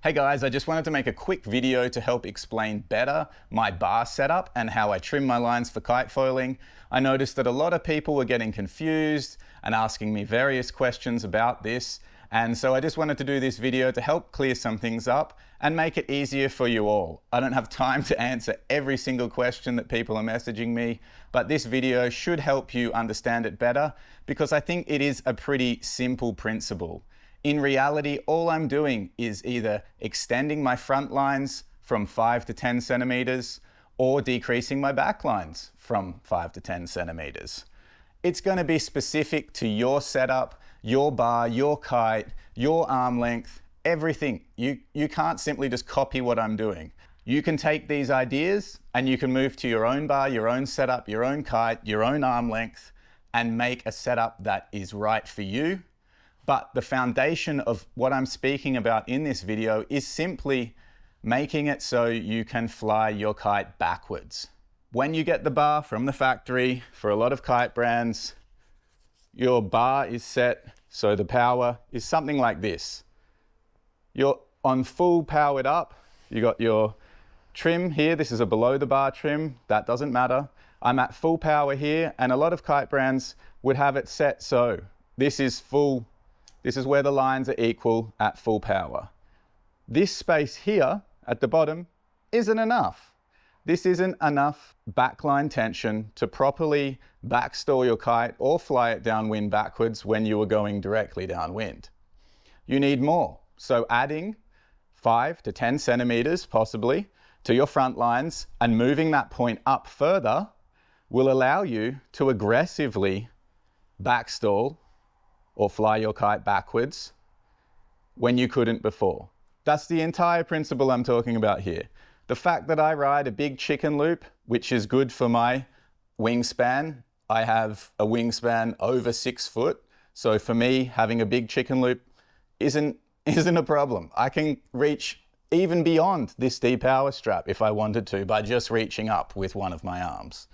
Hey guys, I just wanted to make a quick video to help explain better my bar setup and how I trim my lines for kite foiling. I noticed that a lot of people were getting confused and asking me various questions about this, and so I just wanted to do this video to help clear some things up and make it easier for you all. I don't have time to answer every single question that people are messaging me, but this video should help you understand it better because I think it is a pretty simple principle. In reality, all I'm doing is either extending my front lines from 5 to 10 centimeters or decreasing my back lines from 5 to 10 centimeters. It's going to be specific to your setup, your bar, your kite, your arm length, everything. You can't simply just copy what I'm doing. You can take these ideas and you can move to your own bar, your own setup, your own kite, your own arm length, and make a setup that is right for you. But the foundation of what I'm speaking about in this video is simply making it so you can fly your kite backwards. When you get the bar from the factory, for a lot of kite brands, your bar is set so the power is something like this. You're on full powered up, you got your trim here, this is a below the bar trim, that doesn't matter. I'm at full power here, and a lot of kite brands would have it set so this is full. This is where the lines are equal at full power. This space here at the bottom isn't enough. This isn't enough backline tension to properly backstall your kite or fly it downwind backwards when you are going directly downwind. You need more. So adding 5 to 10 centimeters possibly to your front lines and moving that point up further will allow you to aggressively backstall or fly your kite backwards when you couldn't before. That's the entire principle I'm talking about here. The fact that I ride a big chicken loop, which is good for my wingspan. I have a wingspan over 6 foot. So for me, having a big chicken loop isn't a problem. I can reach even beyond this D-power strap if I wanted to by just reaching up with one of my arms.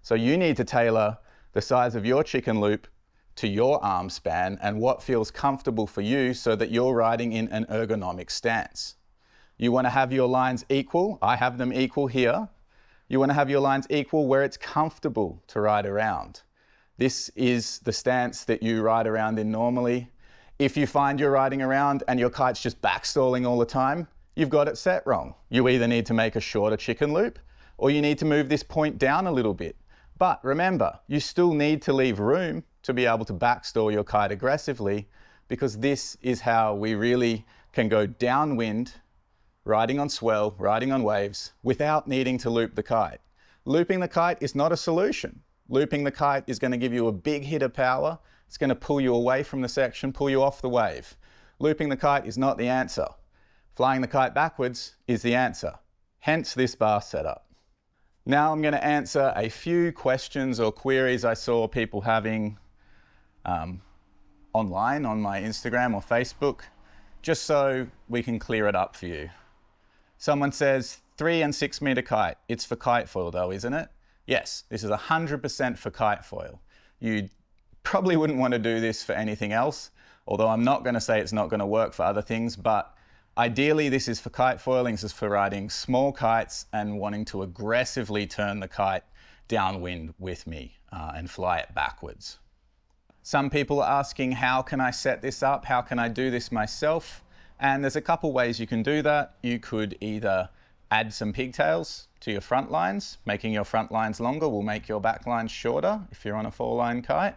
So you need to tailor the size of your chicken loop to your arm span and what feels comfortable for you so that you're riding in an ergonomic stance. You want to have your lines equal. I have them equal here. You want to have your lines equal where it's comfortable to ride around. This is the stance that you ride around in normally. If you find you're riding around and your kite's just backstalling all the time, you've got it set wrong. You either need to make a shorter chicken loop or you need to move this point down a little bit. But remember, you still need to leave room to be able to backstall your kite aggressively, because this is how we really can go downwind, riding on swell, riding on waves, without needing to loop the kite. Looping the kite is not a solution. Looping the kite is going to give you a big hit of power. It's going to pull you away from the section, pull you off the wave. Looping the kite is not the answer. Flying the kite backwards is the answer. Hence this bar setup. Now I'm going to answer a few questions or queries I saw people having online on my Instagram or Facebook, just so we can clear it up for you. Someone says 3 and 6 meter kite. It's for Kitefoil though, isn't it? Yes, this is 100% for Kitefoil. You probably wouldn't want to do this for anything else, although I'm not going to say it's not going to work for other things, but ideally this is for kite foiling. This is for riding small kites and wanting to aggressively turn the kite downwind with me and fly it backwards. Some people are asking, how can I set this up? How can I do this myself? And there's a couple ways you can do that. You could either add some pigtails to your front lines. Making your front lines longer will make your back lines shorter if you're on a 4-line kite.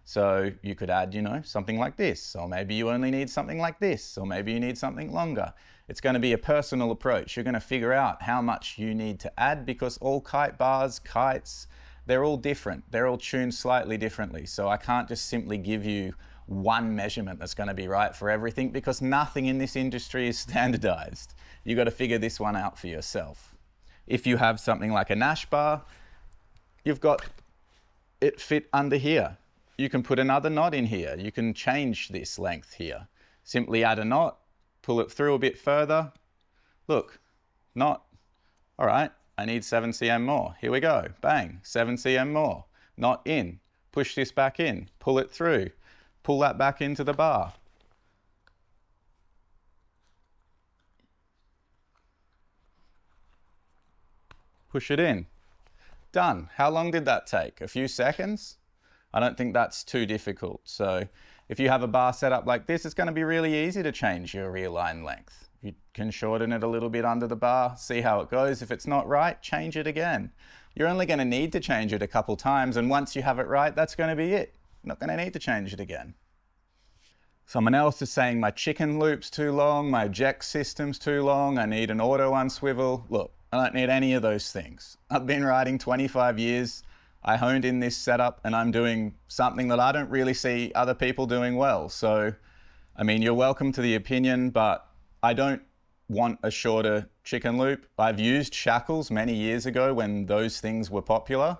So you could add, something like this, or maybe you only need something like this, or maybe you need something longer. It's going to be a personal approach. You're going to figure out how much you need to add, because all kite bars, kites, they're all different. They're all tuned slightly differently. So I can't just simply give you one measurement that's going to be right for everything, because nothing in this industry is standardized. You've got to figure this one out for yourself. If you have something like a Nash bar, you've got it fit under here. You can put another knot in here. You can change this length here. Simply add a knot, pull it through a bit further. Look, knot. All right, I need 7 cm more. Here we go, bang, 7 cm more. Knot in, push this back in, pull it through, pull that back into the bar. push it in. Done. How long did that take? A few seconds? I don't think that's too difficult. So if you have a bar set up like this, it's going to be really easy to change your rear line length. You can shorten it a little bit under the bar, see how it goes. If it's not right, change it again. You're only going to need to change it a couple times, and once you have it right, that's going to be it. You're not going to need to change it again. Someone else is saying my chicken loop's too long, my eject system's too long, I need an auto unswivel. Look, I don't need any of those things. I've been riding 25 years. I honed in this setup and I'm doing something that I don't really see other people doing well. So, I mean, you're welcome to the opinion, but I don't want a shorter chicken loop. I've used shackles many years ago when those things were popular.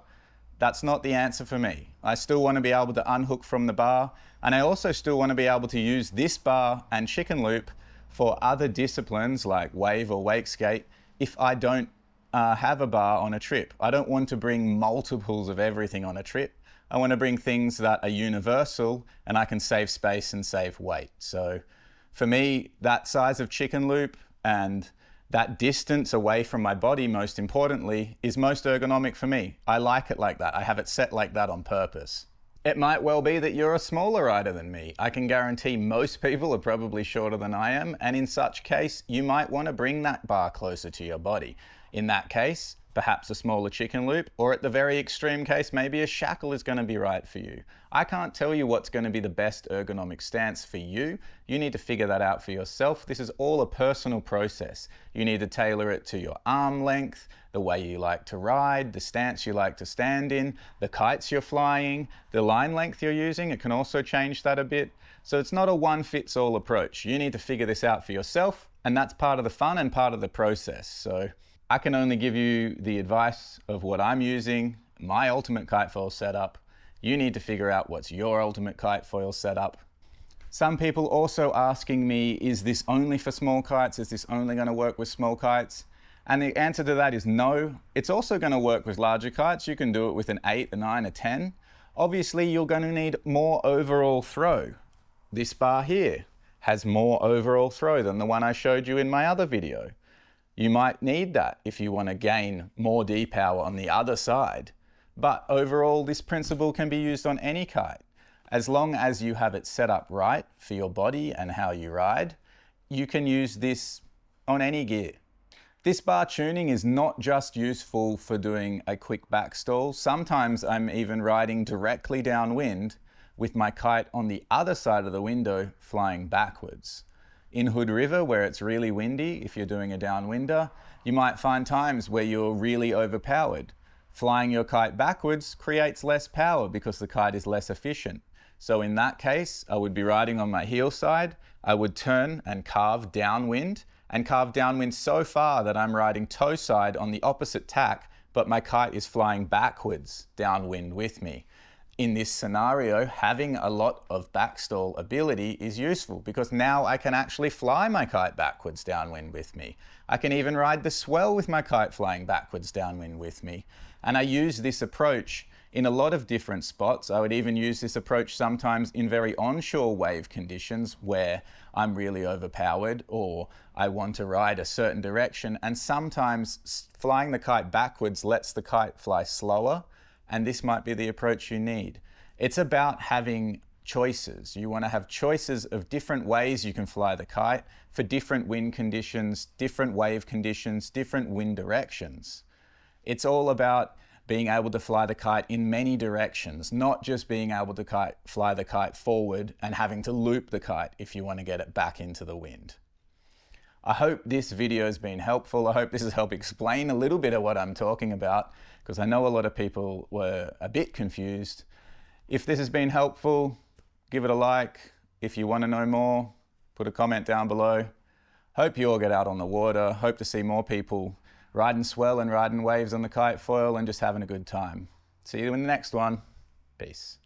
That's not the answer for me. I still want to be able to unhook from the bar, and I also still want to be able to use this bar and chicken loop for other disciplines like wave or wake skate if I don't have a bar on a trip. I don't want to bring multiples of everything on a trip. I want to bring things that are universal and I can save space and save weight. So for me, that size of chicken loop and that distance away from my body, most importantly, is most ergonomic for me. I like it like that. I have it set like that on purpose. It might well be that you're a smaller rider than me. I can guarantee most people are probably shorter than I am, and in such case, you might want to bring that bar closer to your body. In that case, perhaps a smaller chicken loop, or at the very extreme case, maybe a shackle is going to be right for you. I can't tell you what's going to be the best ergonomic stance for you. You need to figure that out for yourself. This is all a personal process. You need to tailor it to your arm length, the way you like to ride, the stance you like to stand in, the kites you're flying, the line length you're using. It can also change that a bit. So it's not a one-fits-all approach. You need to figure this out for yourself, and that's part of the fun and part of the process. So I can only give you the advice of what I'm using, my ultimate Kitefoil setup. You need to figure out what's your ultimate Kitefoil setup. Some people also asking me, is this only for small kites? Is this only going to work with small kites? And the answer to that is no. It's also going to work with larger kites. You can do it with an 8, a 9, a 10. Obviously, you're going to need more overall throw. This bar here has more overall throw than the one I showed you in my other video. You might need that if you want to gain more D-power on the other side. But overall, this principle can be used on any kite. As long as you have it set up right for your body and how you ride, you can use this on any gear. This bar tuning is not just useful for doing a quick backstall. Sometimes I'm even riding directly downwind with my kite on the other side of the window flying backwards. In Hood River, where it's really windy, if you're doing a downwinder, you might find times where you're really overpowered. Flying your kite backwards creates less power because the kite is less efficient. So in that case, I would be riding on my heel side, I would turn and carve downwind so far that I'm riding toe side on the opposite tack, but my kite is flying backwards downwind with me. In this scenario, having a lot of backstall ability is useful because now I can actually fly my kite backwards downwind with me. I can even ride the swell with my kite flying backwards downwind with me. And I use this approach in a lot of different spots. I would even use this approach sometimes in very onshore wave conditions where I'm really overpowered or I want to ride a certain direction. And sometimes flying the kite backwards lets the kite fly slower. And this might be the approach you need. It's about having choices. You want to have choices of different ways you can fly the kite for different wind conditions, different wave conditions, different wind directions. It's all about being able to fly the kite in many directions, not just being able to fly the kite forward and having to loop the kite if you want to get it back into the wind. I hope this video has been helpful. I hope this has helped explain a little bit of what I'm talking about, because I know a lot of people were a bit confused. If this has been helpful, give it a like. If you want to know more, put a comment down below. Hope you all get out on the water. Hope to see more people riding swell and riding waves on the Kitefoil and just having a good time. See you in the next one. Peace.